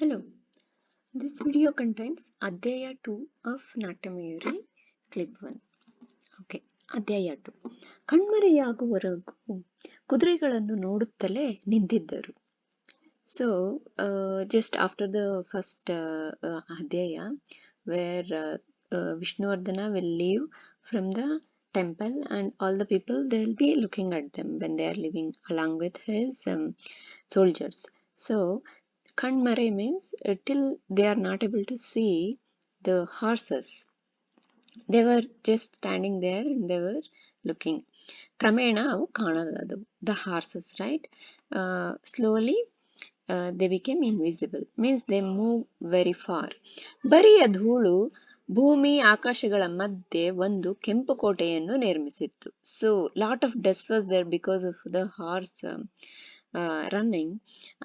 Hello, this video contains Adhyaya 2 of Naatyamayuri, clip 1. Okay, Adhyaya 2. ಕಣ್ಮರೆಯಾಗುವವರೆಗೂ ಕುದುರೆಗಳನ್ನು ನೋಡುತ್ತಲೇ ನಿಂತಿದ್ದರು. So, just after the first Adhyaya, where Vishnuvardhana will leave from the temple and all the people, they will be looking at them when they are living along with his soldiers. So, Kanmare means till they are not able to see the horses. They were just standing there and they were looking. Kramena avu kanadadadu. The horses, right? Slowly they became invisible. Means they move very far. ಬರಿಯ ಧೂಳು ಭೂಮಿ ಆಕಾಶಗಳ ಮಧ್ಯೆ ಒಂದು ಕೆಂಪು ಕೋಟೆಯನ್ನು ನಿರ್ಮಿಸಿತ್ತು. So lot of dust was there because of the horse running.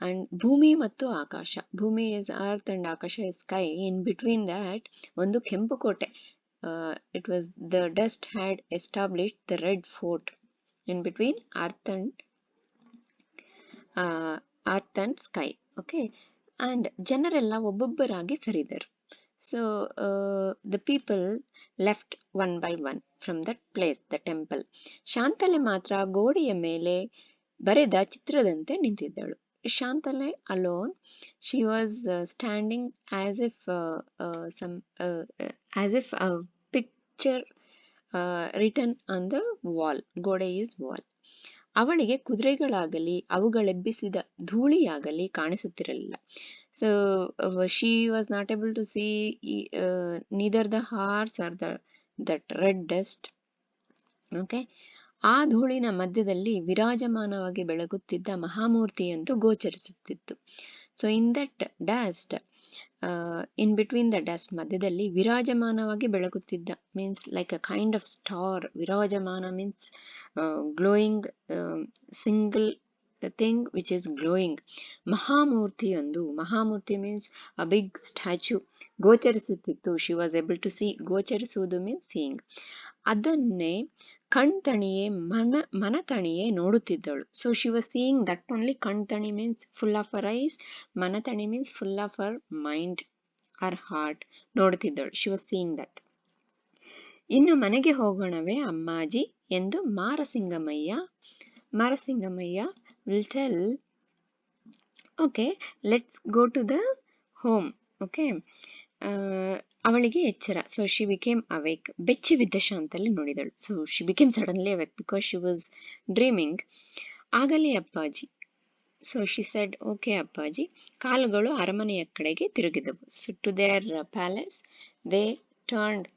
And ಭೂಮಿ ಮತ್ತು ಆಕಾಶ, ಭೂಮಿ is earth and Akash is sky. In between that ಒಂದು ಕೆಂಪು ಕೋಟೆ, it was the dust had established the red fort in between earth and sky. Okay, and ಜನರೆಲ್ಲ ಒಬ್ಬೊಬ್ಬರಾಗಿ ಸರಿದರು. So the people left one by one from that place, the temple. Shantala ಮಾತ್ರ ಗೋಡೆಯ ಮೇಲೆ ಬರೆದ ಚಿತ್ರದಂತೆ ನಿಂತಿದ್ದಳು. Shantala alone, she was standing as if a picture written on the wall. ಗೋಡೆ is wall. ಅವಳಿಗೆ ಕುದುರೆಗಳಾಗಲಿ ಅವುಗಳೆಬ್ಬಿಸಿದ ಧೂಳಿಯಾಗಲಿ ಕಾಣಿಸುತ್ತಿರಲಿಲ್ಲ. So she was not able to see neither the horse or that red dust. Okay, ಆ ಧೂಳಿನ ಮಧ್ಯದಲ್ಲಿ ವಿರಾಜಮಾನವಾಗಿ ಬೆಳಗುತ್ತಿದ್ದ ಮಹಾಮೂರ್ತಿಯಂತೂ ಗೋಚರಿಸುತ್ತಿತ್ತು. So in that dust, in between the dust, ಮಧ್ಯದಲ್ಲಿ ವಿರಾಜಮಾನವಾಗಿ ಬೆಳಗುತ್ತಿದ್ದ means like a kind of star. ವಿರಾಜಮಾನ means glowing, single thing which is glowing. ಮಹಾಮೂರ್ತಿಯೊಂದು, ಮಹಾಮೂರ್ತಿ ಮೀನ್ಸ್ ಅ ಬಿಗ್ ಸ್ಟ್ಯಾಚ್ಯೂ, ಗೋಚರಿಸುತ್ತಿತ್ತು. She was able to see, ಗೋಚರಿಸುವುದು ಮೀನ್ಸ್ ಸೀಯಿಂಗ್. ಅದನ್ನೇ ಕಣ್ತಣಿಯೇ ಮನತಣಿಯೇ ನೋಡುತ್ತಿದ್ದಳು. So she was seeing that only. ಕಣ್ತಣಿ means full of her eyes, ಮನತಣಿ means full of her mind R heart. ನೋಡುತ್ತಿದ್ದಳು, ಶಿ ವಾಸ್ ಸೀಯಿಂಗ್ ದಟ್. ಇನ್ನು ಮನೆಗೆ ಹೋಗೋಣವೇ ಅಮ್ಮಾಜಿ ಎಂದು Marasingamayya will tell. Okay, let's go to the home. Okay, ಅವಳಿಗೆ ಎಚ್ಚರ. So she became awake. ಬೆಚ್ಚಿ ಬಿದ್ದ ಶಾಂತಲ್ಲಿ ನೋಡಿದಳು. So she became suddenly awake because she was dreaming. ಆಗಲಿ Appaji. So she said, okay ಅಪ್ಪಾಜಿ. ಕಾಲುಗಳು ಅರಮನೆಯ ಕಡೆಗೆ ತಿರುಗಿದವು. So to their palace they turned,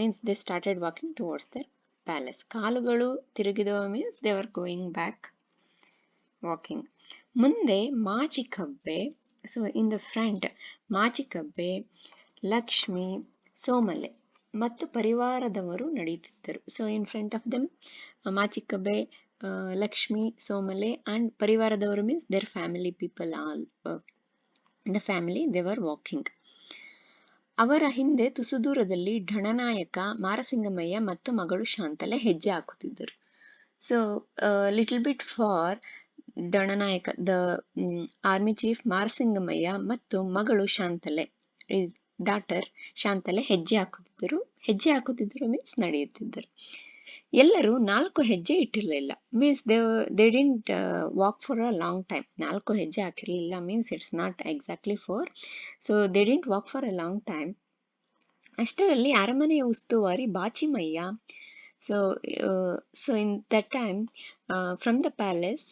means they started walking towards their palace. ಕಾಲುಗಳು ತಿರುಗಿದವು means they are going back walking. ಮುಂದೆ Machikabbe, so in the front Machikabbe, Lakshmi, Somale ಮತ್ತು ಪರಿವಾರದವರು ನಡೆಯುತ್ತಿದ್ದರು. So in front of them Machikabbe, Lakshmi, Somale and ಪರಿವಾರದವರು means their family people, all the family, they were walking. ಅವರ ಹಿಂದೆ ತುಸು ದೂರದಲ್ಲಿ ಢಣನಾಯಕ, ಮಾರಸಿಂಗಮಯ್ಯ ಮತ್ತು ಮಗಳು ಶಾಂತಲೆ ಹೆಜ್ಜೆ ಹಾಕುತ್ತಿದ್ದರು. So little bit far Dandanayaka, the army chief Marasingamayya ಮತ್ತು ಮಗಳು ಶಾಂತಲೆ, ಡಾಟರ್ ಶಾಂತಲೆ ಹೆಜ್ಜೆ ಹಾಕುತ್ತಿದ್ದರು ಮೀನ್ಸ್ ನಡೆಯುತ್ತಿದ್ದರು. ಎಲ್ಲರೂ 4 ಹೆಜ್ಜೆ ಇಟ್ಟಿರಲಿಲ್ಲ. Means they didn't walk for a long time. 4 ಹೆಜ್ಜೆ ಹಾಕಿರಲಿಲ್ಲ means it's not exactly 4. So they didn't walk for a long time. ಅಷ್ಟರಲ್ಲಿ ಅರಮನೆಯ ಉಸ್ತುವಾರಿ Bachimayya, so in that time from the palace,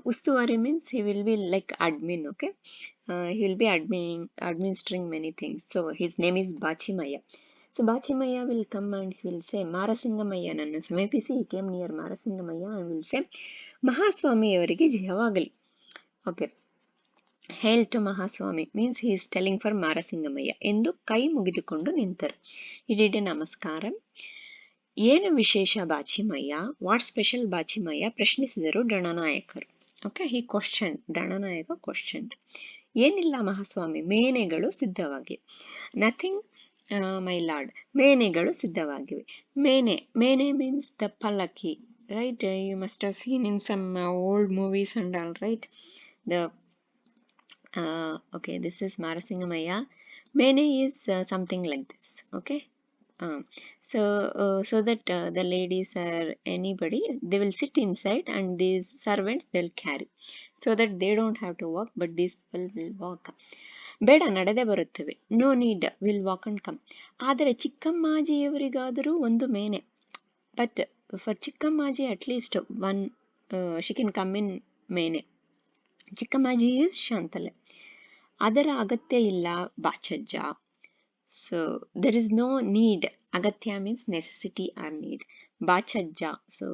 ಉಸ್ತುವಾರಿ means he will be like admin. Okay, he will be administering many things. So his name is Bachimaya. So Bachimaya will come and he will say, Marasingamaya nannu ಸಮೀಪಿಸಿ, he came near Marasingamaya and will say, ಮಹಾಸ್ವಾಮಿಯವರಿಗೆ ಜಯವಾಗಲಿ. Okay, hail to Mahaswami means he is telling for ಮಾರಸಿಂಗಮಯ್ಯ ಎಂದು ಕೈ ಮುಗಿದುಕೊಂಡು ನಿಂತರು. he did a ನಮಸ್ಕಾರ. ಏನು ವಿಶೇಷ ಬಾಚಿಮಯ್ಯ, what special Bachimayya, ಪ್ರಶ್ನಿಸಿದರು ಢಣನಾಯಕರು. Okay, he question, Dandanayaka question. ಏನಿಲ್ಲ ಮಹಾಸ್ವಾಮಿ, ಮೇನೆಗಳು ಸಿದ್ಧವಾಗಿವೆ. ನಥಿಂಗ್ ಮೈ ಲಾರ್ಡ್, ಮೇನೆಗಳು ಸಿದ್ಧವಾಗಿವೆ. ಮೇನೆ means the pallakki, right? You must have seen in some old movies and all, right? The okay, this is Marasingamaya. Mene is something like this, okay? Um, so that the ladies or anybody, they will sit inside and these servants they'll carry, so that they don't have to walk, but these people will walk. ಬೇಡ ನಡೆದೇ ಬರುತ್ತೇವೆ, no need, will walk and come. ಆದರೆ ಚಿಕ್ಕಮ್ಮಾಜಿಯವರಿಗಾದರೂ ಒಂದು ಮೇನೆ, but for Chikkammaji at least one she can come in mene. Chikkammaji is Shantale, ಅದರ ಅಗತ್ಯ ಇಲ್ಲ Bachajja. So there is no need. Agatya means necessity or need. Bachajja, so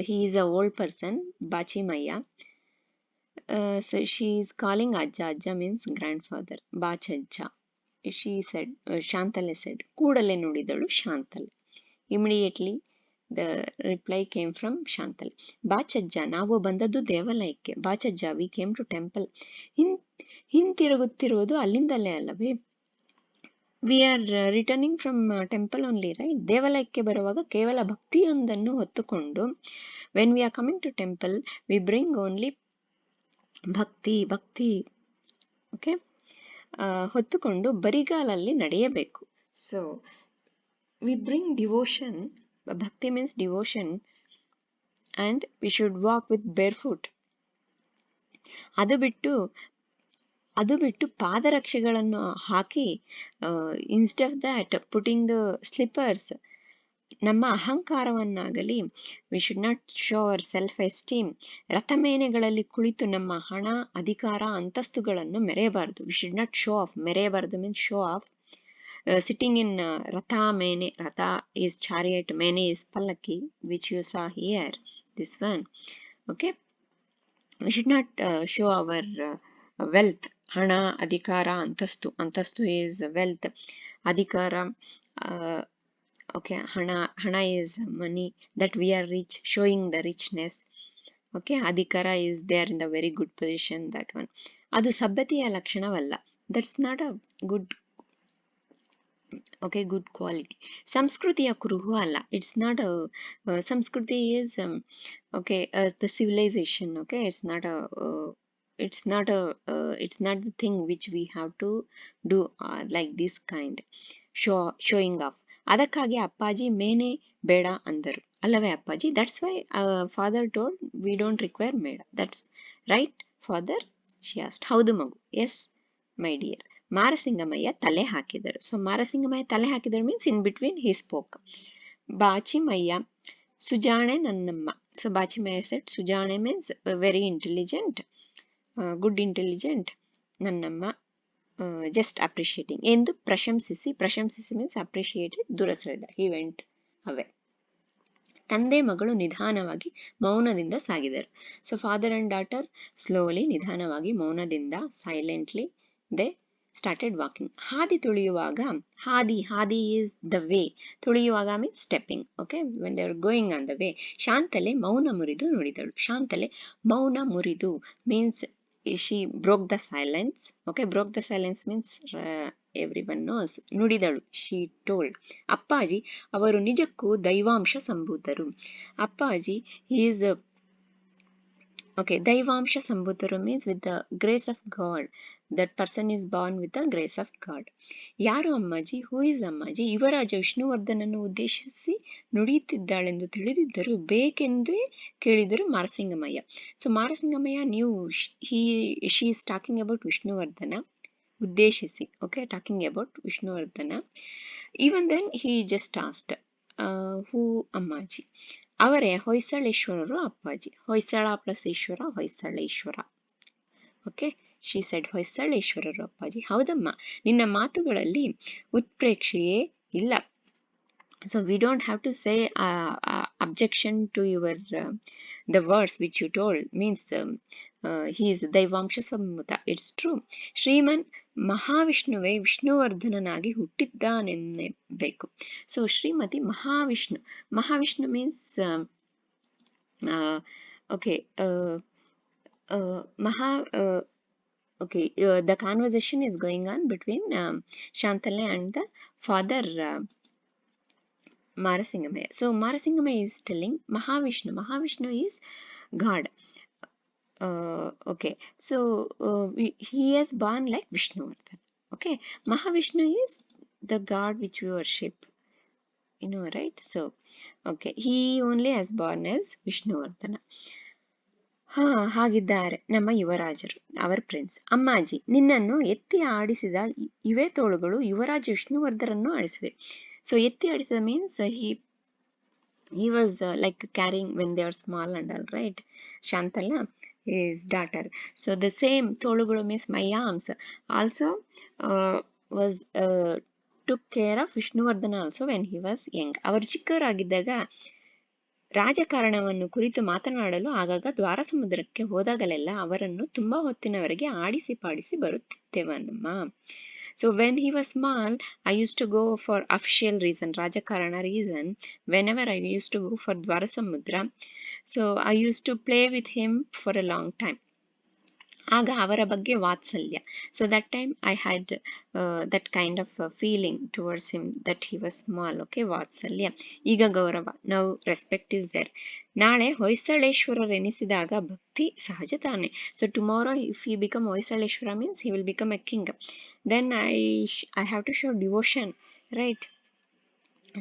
he is a old person, Bachimaya. So she is calling Ajja. Ajja means grandfather. Bachajja. She said, Shantale said, ಕೂಡಲೇ ನುಡಿದಳು Shantala. Immediately the reply came from Shantale. ಬಾಚಜ್ಜ, ನಾವು ಬಂದದ್ದು ದೇವಾಲಯಕ್ಕೆ. ಬಾಚಜ್ಜ, we came to temple. ಹಿಂತಿರುಗುತ್ತಿರುವುದು ಅಲ್ಲಿಂದಲೇ ಅಲ್ಲವೇ? We are returning from temple only, right? ದೇವಾಲಯಕ್ಕೆ ಬರುವಾಗ ಕೇವಲ ಭಕ್ತಿಯೊಂದನ್ನು ಹೊತ್ತುಕೊಂಡು, when we are coming to temple we bring only bhakti, okay? ಹೊತ್ತುಕೊಂಡು ಬರಿಗಾಲಲ್ಲಿ ನಡೆಯಬೇಕು. ಸೊ ವಿ ಬ್ರಿಂಗ್ ಡಿವೋಷನ್, ಭಕ್ತಿ means devotion, and we should walk with bare foot. ಅದು ಬಿಟ್ಟು ಪಾದರಕ್ಷೆಗಳನ್ನು ಹಾಕಿ, instead of that putting the slippers, ನಮ್ಮ ಅಹಂಕಾರವನ್ನಾಗಲಿ, we should not show our self esteem. ರಥಮೇನೆಗಳಲ್ಲಿ ಕುಳಿತು ನಮ್ಮ ಹಣ, ಅಧಿಕಾರ, ಅಂತಸ್ತುಗಳನ್ನು ಮೆರೆಯಬಾರದು. V should not show off. ಮೆರೆಯಬಾರದು means show off. Sitting in ರಥ ಮೇನೆ, ರಥ ಈಸ್ ಚಾರಿಯಟ್, ಮೇನೆ ಈಸ್ ಪಲ್ಲಕ್ಕಿ, which you saw here, this one, okay? We should not show our wealth, ಹಣ, ಅಧಿಕಾರ, ಅಂತಸ್ತು ಈಸ್ ವೆಲ್ತ್, ಅಧಿಕಾರ, okay, hana is money, that we are rich, showing the richness, okay? Adhikara is there in the very good position, that one. Adu sabbatiya lakshanavalla, that's not a good, okay, good quality. Samskritiya kuruhu alla, it's not a Samskriti is okay, the civilization, okay? It's not the thing which we have to do like this kind, showing off. ಅದಕ್ಕಾಗಿ ಅಪ್ಪಾಜಿ ಮೇನೆ ಬೇಡ ಅಂದರು, ಅಲ್ಲವೇ ಅಪ್ಪಾಜಿ? That's why father told we don't require maid. That's right father, she asked. ಹೌದು ಮಗು, S my dear. ಮಾರಸಿಂಗಮಯ್ಯ ತಲೆ ಹಾಕಿದರು. ಸೊ ಮಾರಸಿಂಗಮಯ್ಯ ತಲೆ ಹಾಕಿದರು means in between he spoke. Bachimayya, ಸುಜಾಣೆ ನನ್ನಮ್ಮ. ಸೊ ಬಾಚಿಮಯ್ಯ ಸೆಟ್ ಸುಜಾಣೆ means very intelligent, good intelligent. ನನ್ನಮ್ಮ ಜಸ್ಟ್ ಅಪ್ರಿಷಿಯೇಟಿಂಗ್ ಎಂದು ಪ್ರಶಂಸಿಸಿ ಮೀನ್ಸ್ ಅಪ್ರಿಷಿಯೇಟೆಡ್, ದೂರ ಸರಿದ. ಹಿ ವೆಂಟ್ ಅವೇ. ತಂದೆ ಮಗಳು ನಿಧಾನವಾಗಿ ಮೌನದಿಂದ ಸಾಗಿದರು. So father and daughter slowly, ನಿಧಾನವಾಗಿ, ಮೌನದಿಂದ, ಸೈಲೆಂಟ್ಲಿ ದೇ ಸ್ಟಾರ್ಟೆಡ್ ವಾಕಿಂಗ್. ಹಾದಿ ತುಳಿಯುವಾಗ, ಹಾದಿ ಈಸ್ ದ ವೇ, ತುಳಿಯುವಾಗ means stepping, okay? When they are going on the way. Shantale ಮೌನ ಮುರಿದು ನುಡಿದಳು. ಶಾಂತಲೆ ಮೌನ ಮುರಿದು means she broke the silence, okay? Broke the silence means everyone knows. ನುಡಿದಳು, she told. ಅಪ್ಪಾಜಿ, ಅವರು ನಿಜಕ್ಕೂ ದೈವಾಂಶ ಸಂಭೂತರು. ಅಪ್ಪಾಜಿ is okay, ದೈವಾಂಶ ಸಂಭೂತರು means with the grace of God. That person is born with the grace of God. ಯಾರು ಅಮ್ಮಾಜಿ? Who is ಅಮ್ಮಾಜಿ? ಯುವರಾಜ ವಿಷ್ಣುವರ್ಧನನ್ನು ಉದ್ದೇಶಿಸಿ ನುಡಿಯುತ್ತಿದ್ದಾಳೆಂದು ತಿಳಿದಿದ್ದರು ಬೇಕೆಂದೇ ಕೇಳಿದರು ಮಾರಸಿಂಗಮಯ್ಯ. So Marasingamayya ನೀವು she is talking about Vishnuvardhana, ಉದ್ದೇಶಿಸಿ, okay? Talking about Vishnuvardhana. Even then he just asked who ಅಮ್ಮಾಜಿ? ಅವರೇ ಹೊಯ್ಸಳೇಶ್ವರರು ಅಪ್ಪಾಜಿ. Hoysala plus Ishwara, Hoysaleshwara, okay? She said ಹೊಯ್ಸಳೇಶ್ವರರು ಅಪ್ಪಾಜಿ. ಹೌದಮ್ಮ, ನಿನ್ನ ಮಾತುಗಳಲ್ಲಿ ಉತ್ಪ್ರೇಕ್ಷೆಯೇ ಇಲ್ಲ. So we don't have to say objection to your the words which you told, means he is ದೈವಾಂಶ ಸಂಭೂತ. It's true. ಶ್ರೀಮನ್ ಮಹಾವಿಷ್ಣುವೇ ವಿಷ್ಣುವರ್ಧನನಾಗಿ ಹುಟ್ಟಿದ್ದಾನೆನ್ನಬೇಕು. So Shrimati Mahavishnu means okay, okay, the conversation is going on between Shantale and the father Marasingamaya. So Marasingamaya is telling Mahavishnu. Mahavishnu is God. Okay, so he is born like Vishnuvardhana. Okay, Mahavishnu is the god which we worship, you know, right? So, okay, he only has born as Vishnuvardhana. ಹಾಗಿದ್ದಾರೆ ನಮ್ಮ ಯುವರಾಜರು, hour prince. ಅಮ್ಮಾಜಿ, ನಿನ್ನನ್ನು ಎತ್ತಿ ಆಡಿಸಿದ ಇವೇ ತೋಳುಗಳು ಯುವರಾಜ ವಿಷ್ಣುವರ್ಧನನ್ನು ಆಡಿಸಿವೆ. So ಎತ್ತಿ ಆಡಿಸಿದ means he was like carrying when they are small and all, right? Shantala, his daughter. So the same tolugulu means my arms also was took care of Vishnuvardhana also when he was young. ಅವರು ಚಿಕ್ಕವರಾಗಿದ್ದಾಗ ರಾಜಕಾರಣವನ್ನು ಕುರಿತು ಮಾತನಾಡಲು ಆಗಾಗ ದ್ವಾರ ಸಮುದ್ರಕ್ಕೆ ಹೋದಾಗಲೆಲ್ಲ ಅವರನ್ನು ತುಂಬಾ ಹೊತ್ತಿನವರೆಗೆ ಆಡಿಸಿ ಪಾಡಿಸಿ ಬರುತ್ತಿದ್ದೆವಮ್ಮ. So when he was small, I used to go for official reason, Rajakarana reason, whenever I used to go for Dwarasamudra. So I used to play with him for a long time. ಆಗ ಅವರ ಬಗ್ಗೆ ವಾತ್ಸಲ್ಯ. So that time I had that kind of feeling towards him that he was small. Okay, ವಾತ್ಸಲ್ಯ. ಈಗ ಗೌರವ. Now respect is there. ನಾಳೆ ಹೊಯ್ಸಳೇಶ್ವರರೆನಿಸಿದಾಗ ಭಕ್ತಿ ಸಹಜ ತಾನೆ. So tomorrow if he become Hoysaleshwara means he will become a king. Then I have to show devotion, right?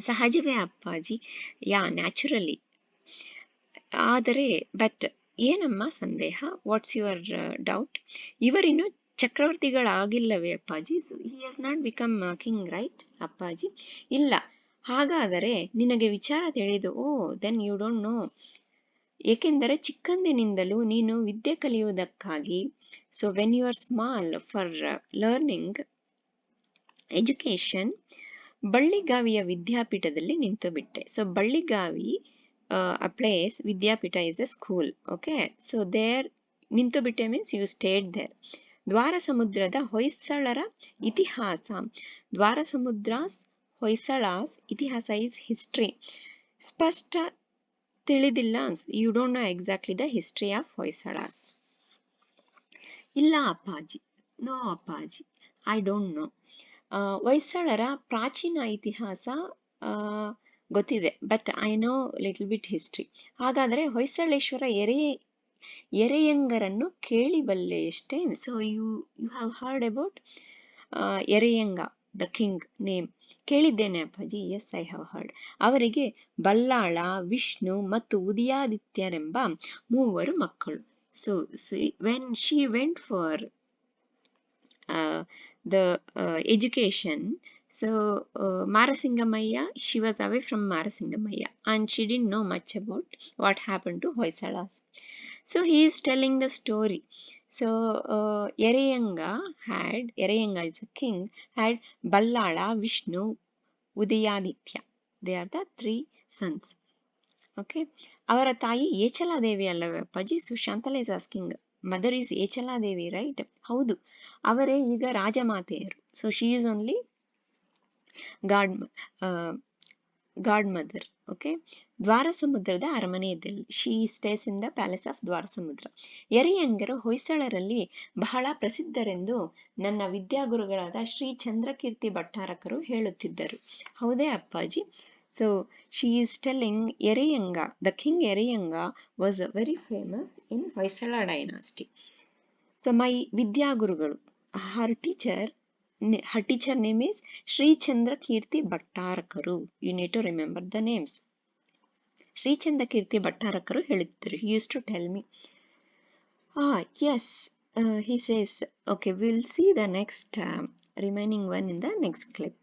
ಸಹಜವೇ ಅಪ್ಪಾಜಿ. ಯಾ, naturally. ಆದರೆ but ಏನಮ್ಮ ಸಂದೇಹ? What's your doubt? ಇವರಿನ್ನು ಚಕ್ರವರ್ತಿಗಳಾಗಿಲ್ಲವೇ ಅಪ್ಪಾಜಿ? So he has not become king, right ಅಪ್ಪಾಜಿ? ಇಲ್ಲ. ಹಾಗಾದರೆ ನಿನಗೆ ವಿಚಾರ ತಿಳಿದು, oh then you don't know. ಏಕೆಂದರೆ ಚಿಕ್ಕಂದಿನಿಂದಲೂ ನೀನು ವಿದ್ಯೆ ಕಲಿಯುವುದಕ್ಕಾಗಿ, so when you are small for learning education, ಬಳ್ಳಿಗಾವಿಯ ವಿದ್ಯಾಪೀಠದಲ್ಲಿ ನಿಂತು ಬಿಟ್ಟೆ. So Balligavi a place, Vidyapita is a school. Okay, so there ನಿಂತು ಬಿಟ್ಟೆ means you stayed there. ದ್ವಾರ ಸಮುದ್ರದ ಹೊಯ್ಸಳರ ಇತಿಹಾಸ. ದ್ವಾರ ಸಮುದ್ರಾಸ್ ಹೊಯ್ಸಳಾಸ್ ಇತಿಹಾಸ is history. ಸ್ಪಷ್ಟ ತಿಳಿದಿಲ್ಲ. You don't know exactly the history of Hoysalas. ಇಲ್ಲ ಅಪ್ಪಾಜಿ. ನೋ ಅಪ್ಪಾಜಿ, I don't know. ಹೊಯ್ಸಳರ ಪ್ರಾಚೀನ ಇತಿಹಾಸ ಗೊತ್ತಿದೆ, but I know little bit history. ಹಾಗಾದರೆ ಹೊಯ್ಸಳೇಶ್ವರ ಎರೆಯಂಗರನ್ನು ಕೇಳಿಬಲ್ಲೆಯಷ್ಟೇ. So you have heard about Ereyanga, the king name. ಕೇಳಿದ್ದೇನೆ ಅಪ್ಪಾಜಿ. Yes, I have heard. ಅವರಿಗೆ ಬಲ್ಲಾಳ, ವಿಷ್ಣು ಮತ್ತು ಉದಯಾದಿತ್ಯರೆಂಬ ಮೂವರು ಮಕ್ಕಳು. So when she went for the education, so Marasingamaya, she was away from Marasingamaya and she didn't know much about what happened to Hoysalas. So he is telling the story. So Ereyanga is a king, had Ballala, Vishnu, Udayaditya. They are the three sons. Okay, ಅವರ ತಾಯಿ ಏಚಲಾದೇವಿ ಅಲ್ಲವೇ ಅಪ್ಪಾಜಿ? So Shantala is asking, mother is Echaladevi, right? ಹೌದು, ಅವರೇ ಈಗ ರಾಜಮಾತೆಯರು. So she is only god mother. Okay, ದ್ವಾರ ಸಮುದ್ರದ ಅರಮನೆಯಲ್ಲಿ she stays in the palace of Dwarasamudra. ಎರೆಯಂಗರು ಹೊಯ್ಸಳರಲ್ಲಿ ಬಹಳ ಪ್ರಸಿದ್ಧರೆಂದು ನನ್ನ ವಿದ್ಯಾಗುರುಗಳಾದ ಶ್ರೀ ಚಂದ್ರಕೀರ್ತಿ ಭಟ್ಟಾರಕರು ಹೇಳುತ್ತಿದ್ದರು. ಹೌದೇ ಅಪ್ಪಾಜಿ? So she is telling Ereyanga, the king Ereyanga was very famous in Hoysala dynasty. So my Vidya Gurugalu, her teacher name is Sri Chandra Kirti Bhattarakaru. You need to remember the names. Sri Chandra Kirti Bhattarakaru heliddaru. He used to tell me. Yes, he says. Okay, we'll see the next remaining one in the next clip.